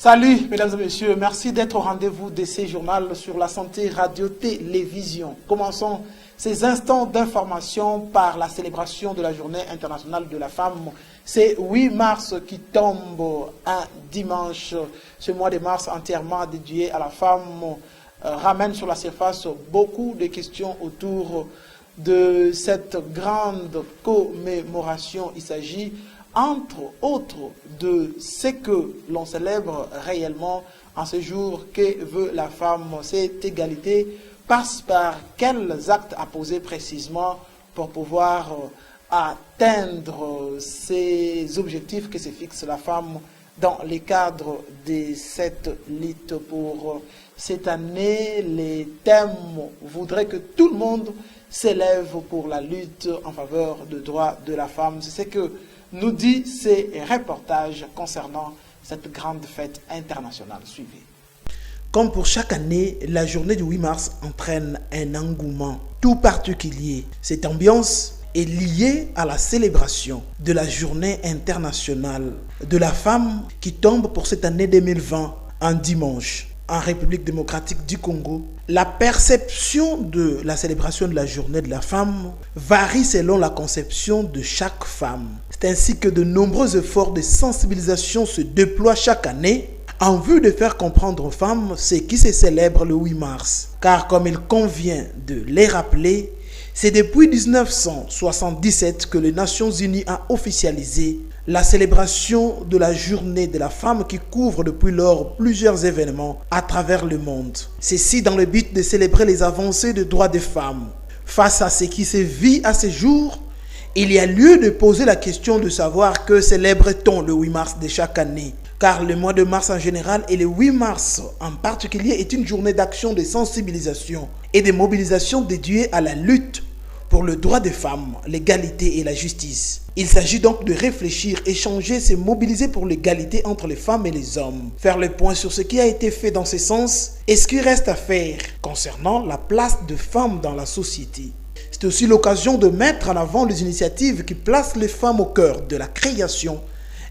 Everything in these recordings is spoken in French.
Salut mesdames et messieurs, merci d'être au rendez-vous de ces journaux sur la santé radio-télévision. Commençons ces instants d'information par la célébration de la Journée internationale de la femme. C'est 8 mars qui tombe un dimanche. Ce mois de mars entièrement dédié à la femme ramène sur la surface beaucoup de questions autour de cette grande commémoration. Il s'agit entre autres de ce que l'on célèbre réellement en ce jour que veut la femme. Cette égalité passe par quels actes à poser précisément pour pouvoir atteindre ces objectifs que se fixe la femme dans le cadre de cette lutte. Pour cette année, les thèmes voudraient que tout le monde s'élève pour la lutte en faveur des droits de la femme. C'est ce que nous dit ces reportages concernant cette grande fête internationale. Suivez. Comme pour chaque année, la journée du 8 mars entraîne un engouement tout particulier. Cette ambiance est liée à la célébration de la journée internationale de la femme qui tombe pour cette année 2020 un dimanche. En République démocratique du Congo, la perception de la célébration de la journée de la femme varie selon la conception de chaque femme. C'est ainsi que de nombreux efforts de sensibilisation se déploient chaque année en vue de faire comprendre aux femmes ce qui se célèbre le 8 mars. Car comme il convient de les rappeler, c'est depuis 1977 que les Nations Unies ont officialisé la célébration de la journée de la femme qui couvre depuis lors plusieurs événements à travers le monde. Ceci dans le but de célébrer les avancées des droits des femmes. Face à ce qui se vit à ce jour, il y a lieu de poser la question de savoir que célèbre-t-on le 8 mars de chaque année. Car le mois de mars en général et le 8 mars en particulier est une journée d'action de sensibilisation et de mobilisation dédiée à la lutte pour le droit des femmes, l'égalité et la justice. Il s'agit donc de réfléchir, échanger, se mobiliser pour l'égalité entre les femmes et les hommes. Faire le point sur ce qui a été fait dans ce sens et ce qui reste à faire concernant la place des femmes dans la société. C'est aussi l'occasion de mettre en avant les initiatives qui placent les femmes au cœur de la création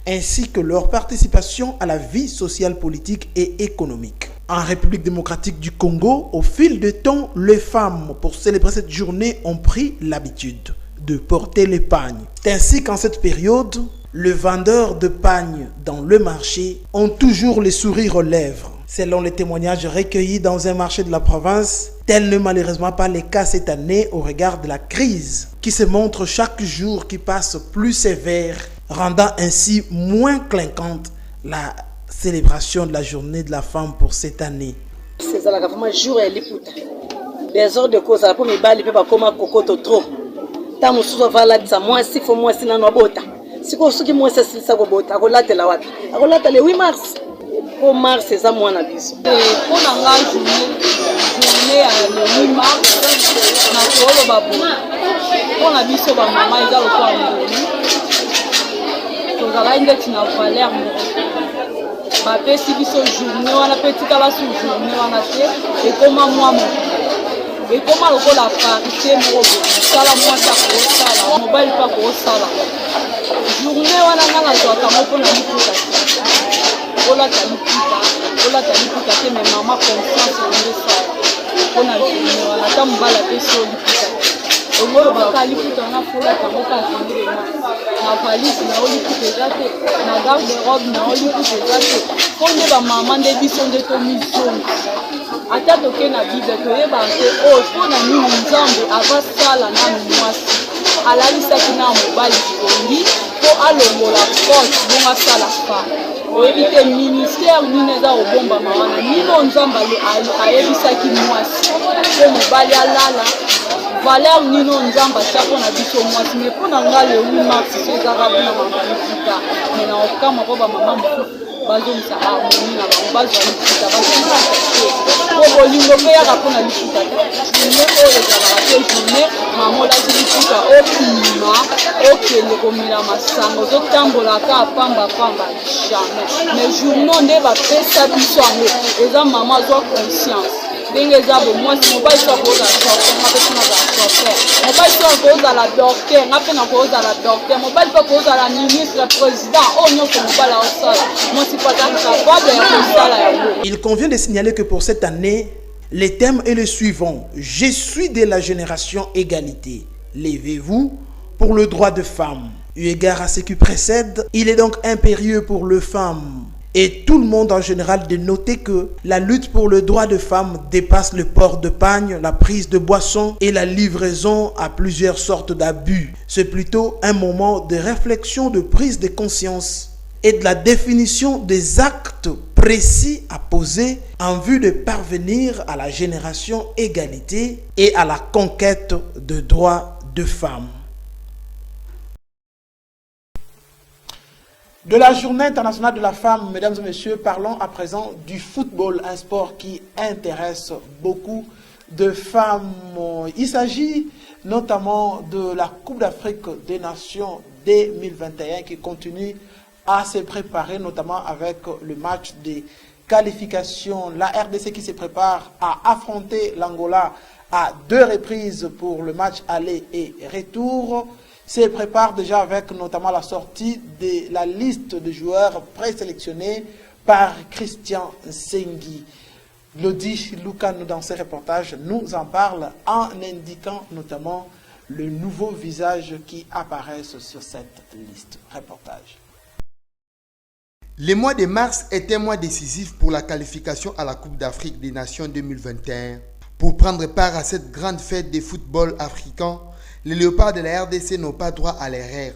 ainsi que leur participation à la vie sociale, politique et économique. En République démocratique du Congo, au fil du temps, les femmes, pour célébrer cette journée, ont pris l'habitude de porter les pagnes. C'est ainsi qu'en cette période, les vendeurs de pagnes dans le marché ont toujours le sourire aux lèvres. Selon les témoignages recueillis dans un marché de la province, tel n'est malheureusement pas le cas cette année au regard de la crise qui se montre chaque jour qui passe plus sévère, rendant ainsi moins clinquante la célébration de la journée de la femme pour cette année. C'est ça la femme jour et l'époute. Des heures de cause la pour mes balles pas comme cocoto trop. Tamu suzo vala tsa moi si faut moi sinano bota. Siko suki moi ça silisa ko bota ko latela wapi. Ko latela le 8 mars. Ko mars c'est ça moi na biso. Pour la journée le 8 mars na ko babu. Pour la biso ba mama eza lo kwa ngoni. Tozala inde tina valeur bapesi biso journée wana pe tikala su journée wana te ekoma mwa ekoma lokola parité moko sala mwasi akosala mobali mpe akosala journée wana nga nazwaka mo mpona liputa te olata liputa te me mama confiance ondesala mpona journée wana ata mobali apesi o liputa te ongolo bakali liputa wana folata moko akendelema na valise na oliputa eza te na garde robe na oliputa eza te mpo nde bamama nde biso nde tomizongi ata toke na bible toyeba te oyo mpona nini nzambe avasala nanu mwasi alalisaki na mobali pongi mpo alongola force bongo asala femme oyebi te ministère nini eza kobombama wana nino nzambe ayebisaki mwasi mpo mobali alala valeur nino nzambe atia mpona biso mwasi me mpona nga le 8 mars so ezaka mpona bamalifuta me na okama mpo bamama mosusu bazongisa harmonie na bango bazwa lifuta bazwa po bolingo mpe yaka mpona lifuta te journée oyo ezalaka te journée mama olati lifuta okima okende komela masanga ozotambolaka apambapamba jamais mais journée nde bapesa biso yango eza mama azwa conscience ndenge eza bomwasi mobali so akozala docteur nga mpe so nazala docteur mobali so akozala docteur nga mpe nakozala docteur mobali mpe akozala ministre président oyo nyonso mobali aosala mwasi mpe aza capable ya kosala yango. Il convient de signaler que pour cette année, le thème est le suivant: je suis de la génération égalité. Levez-vous pour le droit de femme. Eu égard à ce qui précède, il est donc impérieux pour les femmes et tout le monde en général de noter que la lutte pour le droit de femme dépasse le port de pagne, la prise de boissons et la livraison à plusieurs sortes d'abus. C'est plutôt un moment de réflexion, de prise de conscience et de la définition des actes précis à poser en vue de parvenir à la génération égalité et à la conquête de droits de femmes. De la Journée internationale de la femme, mesdames et messieurs, parlons à présent du football, un sport qui intéresse beaucoup de femmes. Il s'agit notamment de la Coupe d'Afrique des Nations 2021 qui continue à se préparer, notamment avec le match des qualifications. La RDC qui se prépare à affronter l'Angola à 2 reprises pour le match aller et retour. Se prépare déjà avec notamment la sortie de la liste de joueurs présélectionnés par Christian Nsengi. Lodi Luka, dans ses reportages, nous en parle en indiquant notamment le nouveau visage qui apparaissent sur cette liste. Reportage. Le mois de mars est un mois décisif pour la qualification à la Coupe d'Afrique des Nations 2021. Pour prendre part à cette grande fête de football africain, les léopards de la RDC n'ont pas droit à l'erreur.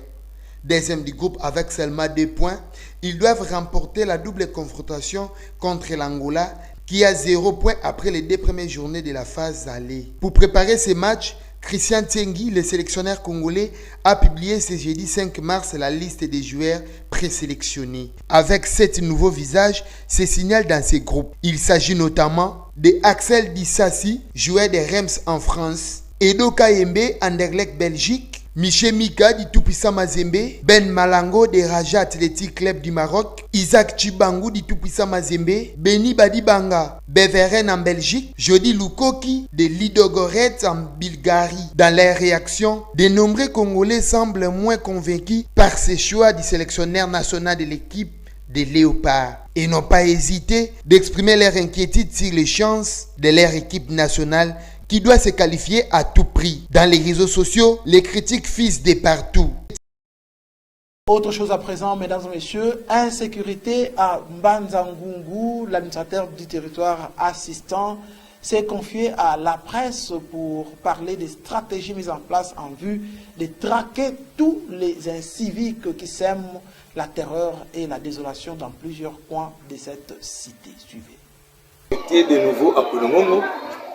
Deuxième du groupe avec seulement 2 points, ils doivent remporter la double confrontation contre l'Angola qui a 0 points après les 2 premières journées de la phase aller. Pour préparer ces matchs, Christian Nsengi, le sélectionneur congolais, a publié ce jeudi 5 mars la liste des joueurs présélectionnés. Avec 7 nouveaux visages, se signale dans ces groupes. Il s'agit notamment de Axel Dissassi, joueur de Reims en France, Edo Kayembe, Anderlecht Belgique, Michel Mika du Tout-Puissant Mazembe, Ben Malango de Raja Athletic Club du Maroc, Isaac Chibangu du Tout-Puissant Mazembe, Beni Badibanga, Beveren en Belgique, Jody Lukoki de Lidogorets en Bulgarie. Dans leurs réactions, de nombreux Congolais semblent moins convaincus par ces choix du sélectionneur national de l'équipe des Léopards et n'ont pas hésité d'exprimer leur inquiétude sur les chances de leur équipe nationale qui doit se qualifier à tout prix. Dans les réseaux sociaux, les critiques fusent de partout. Autre chose à présent, mesdames et messieurs, insécurité à Mbanzangungu, l'administrateur du territoire assistant, s'est confié à la presse pour parler des stratégies mises en place en vue de traquer tous les inciviques qui sèment la terreur et la désolation dans plusieurs coins de cette cité. Suivez. J'étais de nouveau à Poulomongo,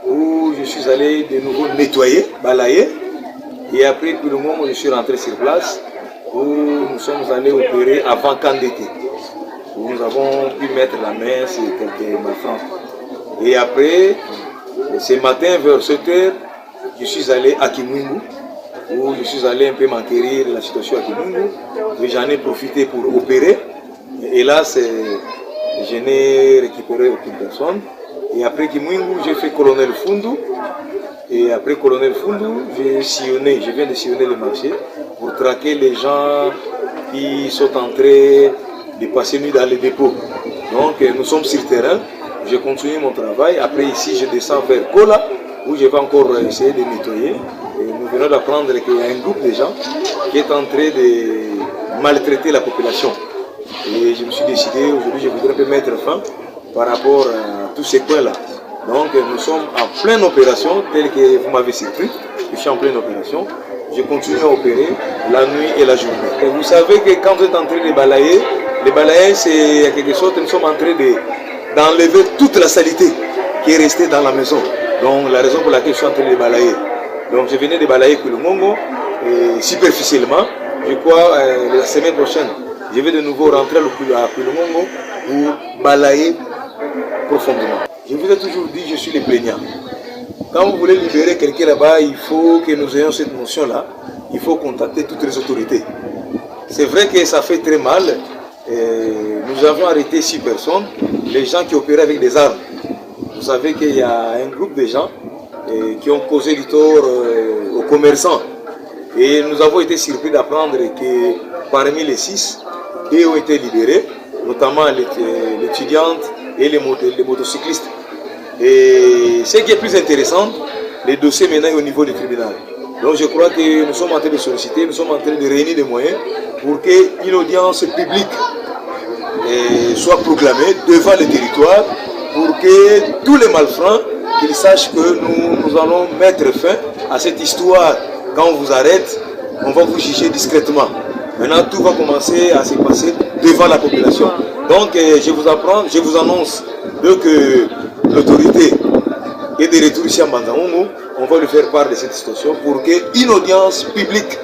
où je suis allé de nouveau nettoyer, balayer. Et après Poulomongo, je suis rentré sur place, où nous sommes allés opérer avant camp d'été, où nous avons pu mettre la main sur quelques malfrats. Et après, ce matin vers 7 h, je suis allé à Kimwingu, où je suis allé un peu m'enquérir de la situation à Kimwingu. Et j'en ai profité pour opérer. Et là, je n'ai récupéré aucune personne. Et après Kimwingu, j'ai fait Colonel Fundu. Et après Colonel Fundu, je viens de sillonner le marché pour traquer les gens qui sont en train de passer nuit dans les dépôts. Donc nous sommes sur terrain. Je continue mon travail. Après ici, je descends vers Kola, où je vais encore essayer de nettoyer. Et nous venons d'apprendre qu'il y a un groupe de gens qui est en train de maltraiter la population. Et je me suis décidé, aujourd'hui, je voudrais un peu mettre fin par rapport à tous ces points-là. Donc nous sommes en pleine opération, telle que vous m'avez surpris. Je suis en pleine opération. Je continue à opérer la nuit et la journée. Et vous savez que quand vous êtes en train de balayer, les balayés, c'est en quelque sorte, nous sommes en train d'enlever toute la saleté qui est restée dans la maison. Donc la raison pour laquelle je suis en train de balayer. Donc je venais de balayer Poulomongo superficiellement. Je crois la semaine prochaine, je vais de nouveau rentrer à Poulomongo pour balayer profondément. Je vous ai toujours dit, je suis le plaignant. Quand vous voulez libérer quelqu'un là-bas, il faut que nous ayons cette notion-là. Il faut contacter toutes les autorités. C'est vrai que ça fait très mal. Nous avons arrêté 6 personnes, les gens qui opéraient avec des armes. vous savez qu'il y a un groupe de gens qui ont causé du tort aux commerçants. Et nous avons été surpris d'apprendre que parmi les 6, 2 ont été libérés, notamment l'étudiante et les motocyclistes. Et ce qui est plus intéressant, les dossiers maintenant est au niveau du tribunal. Donc je crois que nous sommes en train de solliciter, nous sommes en train de réunir des moyens pour qu'une audience publique soit proclamée devant le territoire pour que tous les malfrats qu'ils sachent que nous allons mettre fin à cette histoire. Quand on vous arrête, on va vous juger discrètement. Maintenant, tout va commencer à se passer devant la population. Donc, je vous annonce que l'autorité est de retour ici à Mbanza-Ngungu. On va lui faire part de cette situation pour qu'une audience publique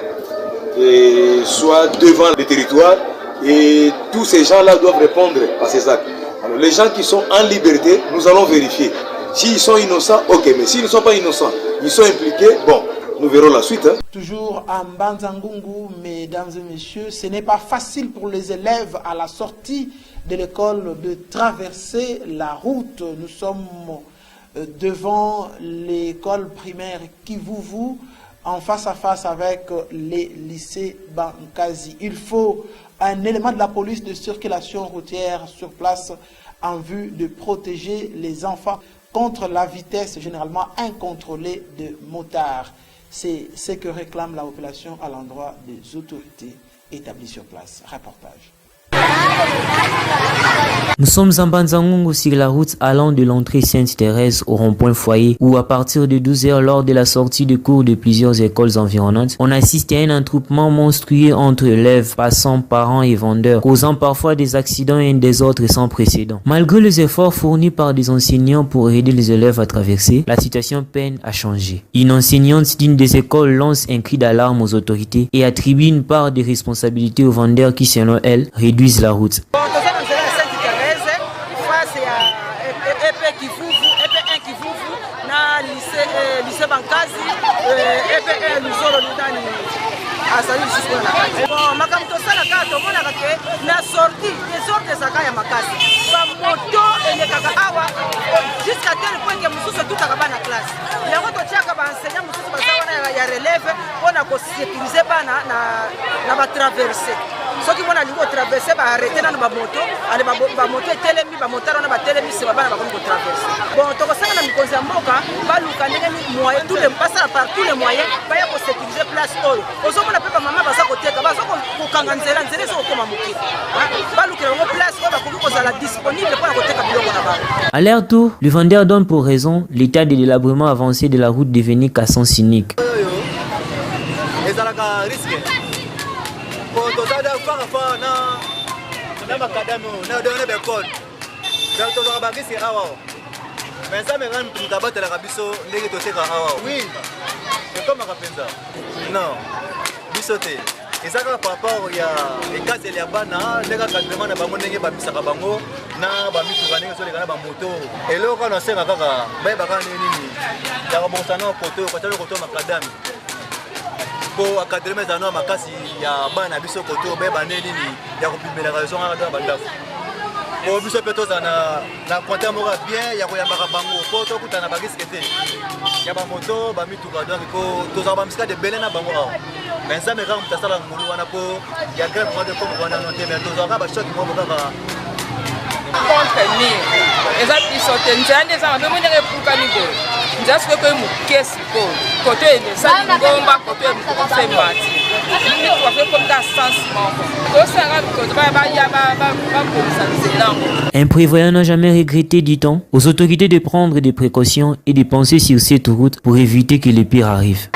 soit devant le territoire et tous ces gens-là doivent répondre à ces actes. Alors, les gens qui sont en liberté, nous allons vérifier. S'ils sont innocents, ok, mais s'ils ne sont pas innocents, ils sont impliqués, bon, nous verrons la suite. Toujours à Mbanza-Ngungu, mesdames et messieurs, ce n'est pas facile pour les élèves à la sortie de l'école de traverser la route. Nous sommes devant l'école primaire Kivuvu, en face à face avec les lycées Bankazi. Il faut un élément de la police de circulation routière sur place en vue de protéger les enfants contre la vitesse généralement incontrôlée de motards. C'est ce que réclame la population à l'endroit des autorités établies sur place. Reportage. Nous sommes en Mbanza-Ngungu sur la route allant de l'entrée Sainte-Thérèse au rond-point Foyer où à partir de 12h lors de la sortie de cours de plusieurs écoles environnantes, on assiste à un attroupement monstrueux entre élèves, passants, parents et vendeurs, causant parfois des accidents et un désordre sans précédent. Malgré les efforts fournis par des enseignants pour aider les élèves à traverser, la situation peine à changer. Une enseignante d'une des écoles lance un cri d'alarme aux autorités et attribue une part de responsabilité aux vendeurs qui, selon elle, réduisent la route. lycée Bankazi et Luzolo Lutani asali jusqu'à la case. Bon, makam tosala ka tomonaka ke na sortie des ordres zaka ya makasi. Ba moto elekaka awa jusqu'à tel point que mususu tutaka bana classe. Yango totiaka ba enseignant mususu bazawana ya relève pona ko sécuriser bana na ba traverser. Soki mona lingo traverser ba arrêter na ba moto, ale ba moto telemi ba motaro na ba telemi se ba bana ba ko traverser. Bon, tokosanga na mikonzi ya mboka ba luka ndenge ni moyen tous les passer par tous les moyens ba ya ko sécuriser place oyo. Ozomona pe ba mama baza koteka baza ko kanga nzela nzela so koma muki. Ba luka ngo place oyo ba ko kozala disponible pour koteka biloko na ba. À leur tour, le vendeur donne pour raison l'état de délabrement avancé de la route devenue à sens unique. Et ça par rapport ya ekazeli ya bana ndeka kadema na bango ndenge babisaka bango na bamituka ndenge soleka na bamoto eloko na senga kaka bayebaka nini ya kobosana koto kotana koto makadami po akadreme zano makasi ya bana biso koto bayeba nini ya kopimela raison na bandako po biso pe tozana na konta moko bien ya koyambaka bango po tokutana bagiske te ya bamoto bamituka donc ko tozaka bamisika de bele na bango awa mais ça me rend mutasala ngulu wana po ya grave moi de comme wana non mais tozaka ba choc mo kaka contre ni eza biso te nzande eza mabe mo ndenge puka ni bo nzasko ko mu kesi ko koto ene sali ngomba koto ene ko fe mati ni ko fe comme dans sens moko ko sanga ko ba ya ba ko sanzelango. Un prévoyant n'a jamais regretté, dit-on, aux autorités de prendre des précautions et de penser sur cette route pour éviter que le pire arrive.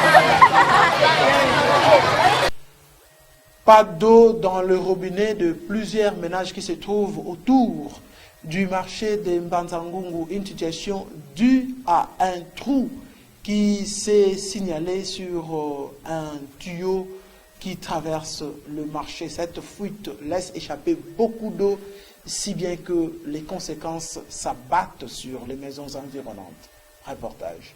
Pas d'eau dans le robinet de plusieurs ménages qui se trouvent autour du marché de Mbanza-Ngungu, une situation due à un trou qui s'est signalé sur un tuyau qui traverse le marché. Cette fuite laisse échapper beaucoup d'eau, si bien que les conséquences s'abattent sur les maisons environnantes. Reportage.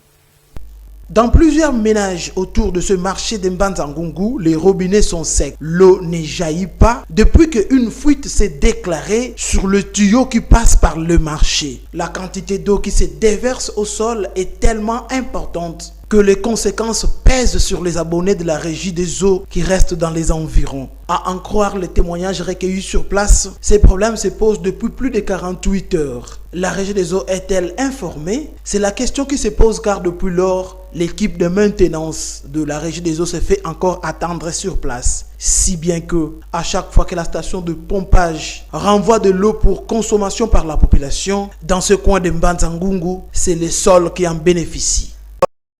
Dans plusieurs ménages autour de ce marché d'Mbanza-Ngungu, les robinets sont secs. L'eau ne jaillit pas depuis qu'une fuite s'est déclarée sur le tuyau qui passe par le marché. La quantité d'eau qui se déverse au sol est tellement importante que les conséquences pèsent sur les abonnés de la régie des eaux qui restent dans les environs. À en croire les témoignages recueillis sur place, ces problèmes se posent depuis plus de 48 heures. La régie des eaux est-elle informée? C'est la question qui se pose car depuis lors, l'équipe de maintenance de la régie des eaux se fait encore attendre sur place. Si bien que, à chaque fois que la station de pompage renvoie de l'eau pour consommation par la population, dans ce coin de Mbanza-Ngungu, c'est le sol qui en bénéficie.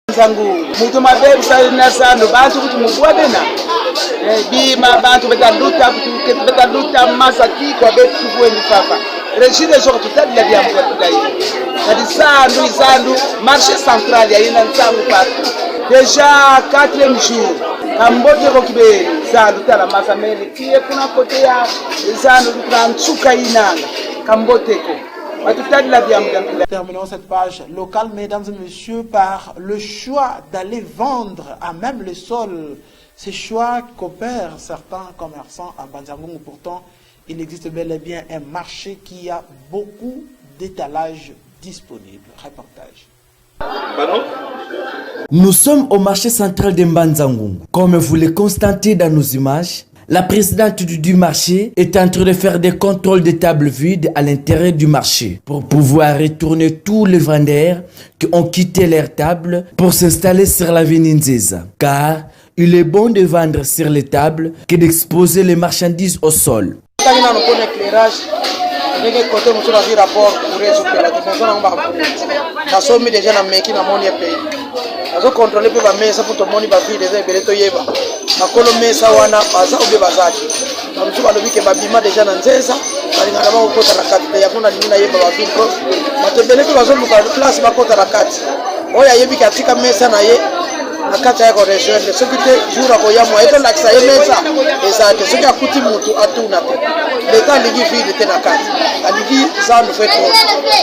Mutu mabebu sana sana bantu kuti mubwade na bima bantu betaluta masaki kwa betu kuweni papa rejide zo tutadi la bia mkwatudai kadi sandu marché central ya ina ntangu patu déjà 4e jour kambote ko kibe sandu tala masamele kiye kuna kote ya sandu transuka inanga kambote ko. Terminons cette page locale, mesdames et messieurs, par le choix d'aller vendre à même le sol. Ces choix qu'opèrent certains commerçants à Mbanza-Ngungu. Pourtant, il existe bel et bien un marché qui a beaucoup d'étalages disponibles. Reportage. Nous sommes au marché central de Mbanza-Ngungu. Comme vous le constatez dans nos images, la présidente du marché est en train de faire des contrôles de tables vides à l'intérieur du marché pour pouvoir retourner tous les vendeurs qui ont quitté leur table pour s'installer sur l'avenue Nzeza. Car il est bon de vendre sur les tables que d'exposer les marchandises au sol. Azo contrôler pe ba mesa pour tout monde ba vie déjà beleto yeba makolo mesa wana baza obe bazaki bamusu balobi ke babima déjà na Nzeza balingana ba kokota na kati ya kuna nina yeba ba vie ko matebele pe bazo luka place ba kota na kati oya yebi katika mesa na ye na kati ya ko rejoindre ce qui te jour ko ya mo eto la kisa ye mesa ezate ce qui akuti mutu atuna te leta ligi vie te na kati aligi ça nous fait trop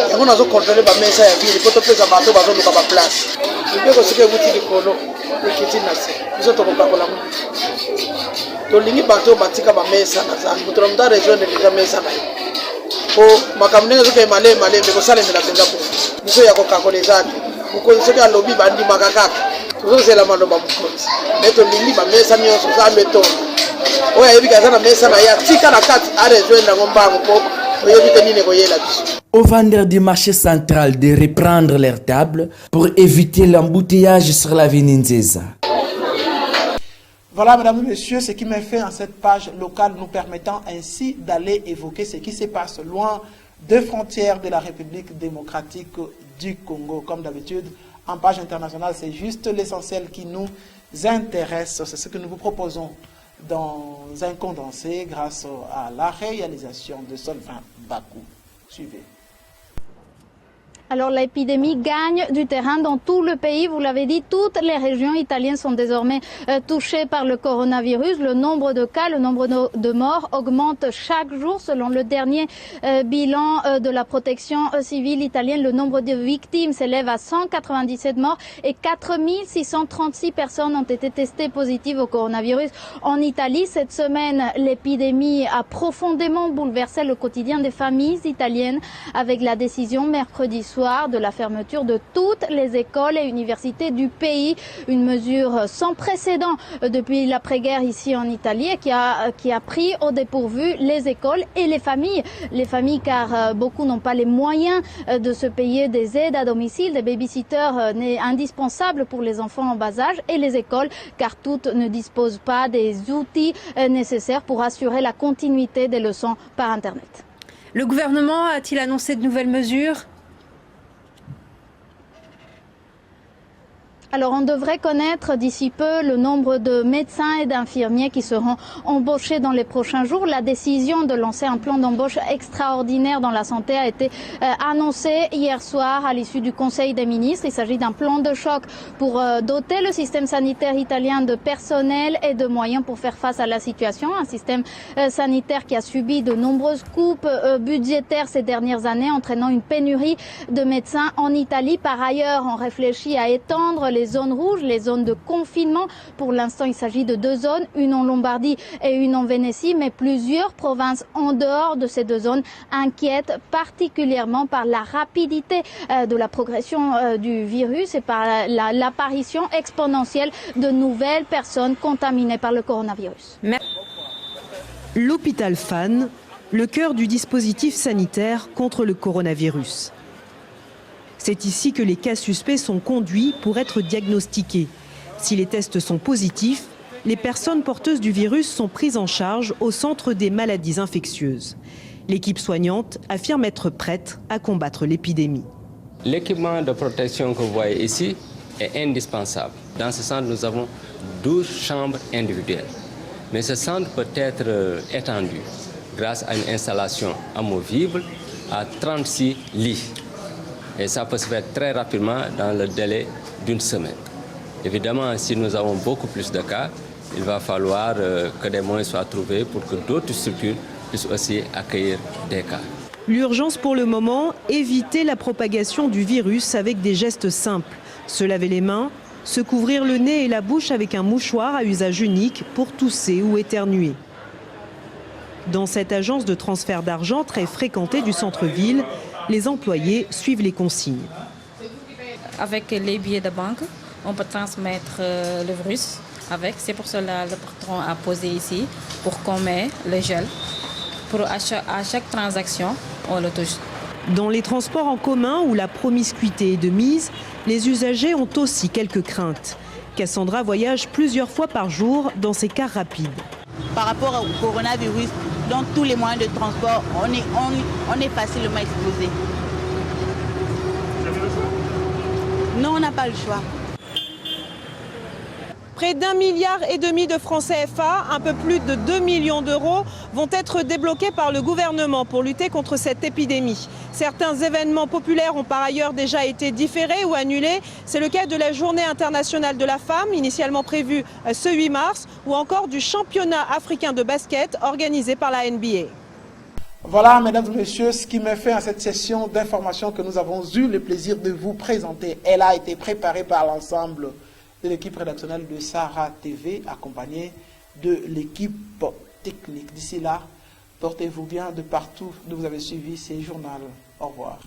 yango nazo contrôler ba mesa ya vie ko to pesa bato bazo luka ba place. Ibeko sike buti likolo ekiti nase biso tokokakola mu tolingi bato batika ba mesa na zangu tolomda region de déjà mesa na ko makamnenga zoke male mbeko sale ndela penza po biso ya kokakola ezaki muko soki alobi bandi makakaka tozozela maloba mukonzi me tolingi ba mesa nyonso za meto oya yebika za na mesa na ya tika na kati a rejoindre ngombango po oyebite nini koyela biso. Aux vendeurs du marché central de reprendre leurs tables pour éviter l'embouteillage sur l'avenue Nzeza. Voilà, mesdames et messieurs, ce qui m'a fait en cette page locale, nous permettant ainsi d'aller évoquer ce qui se passe loin des frontières de la République démocratique du Congo. Comme d'habitude, en page internationale, c'est juste l'essentiel qui nous intéresse. C'est ce que nous vous proposons dans un condensé grâce à la réalisation de Solvin Bakou. Suivez. Alors l'épidémie gagne du terrain dans tout le pays. Vous l'avez dit, toutes les régions italiennes sont désormais touchées par le coronavirus. Le nombre de cas, le nombre de morts augmente chaque jour. Selon le dernier bilan de la protection civile italienne, le nombre de victimes s'élève à 197 morts et 4636 personnes ont été testées positives au coronavirus. En Italie, cette semaine, l'épidémie a profondément bouleversé le quotidien des familles italiennes avec la décision mercredi soir de la fermeture de toutes les écoles et universités du pays, une mesure sans précédent depuis l'après-guerre ici en Italie et qui a pris au dépourvu les écoles et les familles car beaucoup n'ont pas les moyens de se payer des aides à domicile, des babysitters indispensables pour les enfants en bas âge et les écoles car toutes ne disposent pas des outils nécessaires pour assurer la continuité des leçons par Internet. Le gouvernement a-t-il annoncé de nouvelles mesures ? Alors on devrait connaître d'ici peu le nombre de médecins et d'infirmiers qui seront embauchés dans les prochains jours. La décision de lancer un plan d'embauche extraordinaire dans la santé a été annoncée hier soir à l'issue du Conseil des ministres. Il s'agit d'un plan de choc pour doter le système sanitaire italien de personnel et de moyens pour faire face à la situation. Un système sanitaire qui a subi de nombreuses coupes budgétaires ces dernières années, entraînant une pénurie de médecins en Italie. Par ailleurs, on réfléchit à étendre les les zones rouges, les zones de confinement. Pour l'instant, il s'agit de 2 zones, une en Lombardie et une en Vénétie, mais plusieurs provinces en dehors de ces 2 zones inquiètent particulièrement par la rapidité de la progression du virus et par l'apparition exponentielle de nouvelles personnes contaminées par le coronavirus. L'hôpital Fann, le cœur du dispositif sanitaire contre le coronavirus. C'est ici que les cas suspects sont conduits pour être diagnostiqués. Si les tests sont positifs, les personnes porteuses du virus sont prises en charge au centre des maladies infectieuses. L'équipe soignante affirme être prête à combattre l'épidémie. L'équipement de protection que vous voyez ici est indispensable. Dans ce centre, nous avons 12 chambres individuelles. Mais ce centre peut être étendu grâce à une installation amovible à 36 lits. Et ça peut se faire très rapidement dans le délai d'une semaine. Évidemment, si nous avons beaucoup plus de cas, il va falloir que des moyens soient trouvés pour que d'autres structures puissent aussi accueillir des cas. L'urgence pour le moment, éviter la propagation du virus avec des gestes simples. Se laver les mains, se couvrir le nez et la bouche avec un mouchoir à usage unique pour tousser ou éternuer. Dans cette agence de transfert d'argent très fréquentée du centre-ville, les employés suivent les consignes. Avec les billets de banque, on peut transmettre le virus avec. C'est pour cela que le patron a posé ici pour qu'on mette le gel. À chaque transaction, on le touche. Dans les transports en commun où la promiscuité est de mise, les usagers ont aussi quelques craintes. Cassandra voyage plusieurs fois par jour dans ses cars rapides. Par rapport au coronavirus, dans tous les moyens de transport, on est facilement exposé. Non, on n'a pas le choix. Près d'1,5 milliard de francs CFA, un peu plus de 2 millions d'euros, vont être débloqués par le gouvernement pour lutter contre cette épidémie. Certains événements populaires ont par ailleurs déjà été différés ou annulés. C'est le cas de la Journée internationale de la femme, initialement prévue ce 8 mars, ou encore du championnat africain de basket organisé par la NBA. Voilà, mesdames et messieurs, ce qui me fait à cette session d'information que nous avons eu le plaisir de vous présenter. Elle a été préparée par l'ensemble de l'équipe rédactionnelle de Sarah TV, accompagnée de l'équipe technique. D'ici là, portez-vous bien de partout d'où vous avez suivi ces journaux. Au revoir.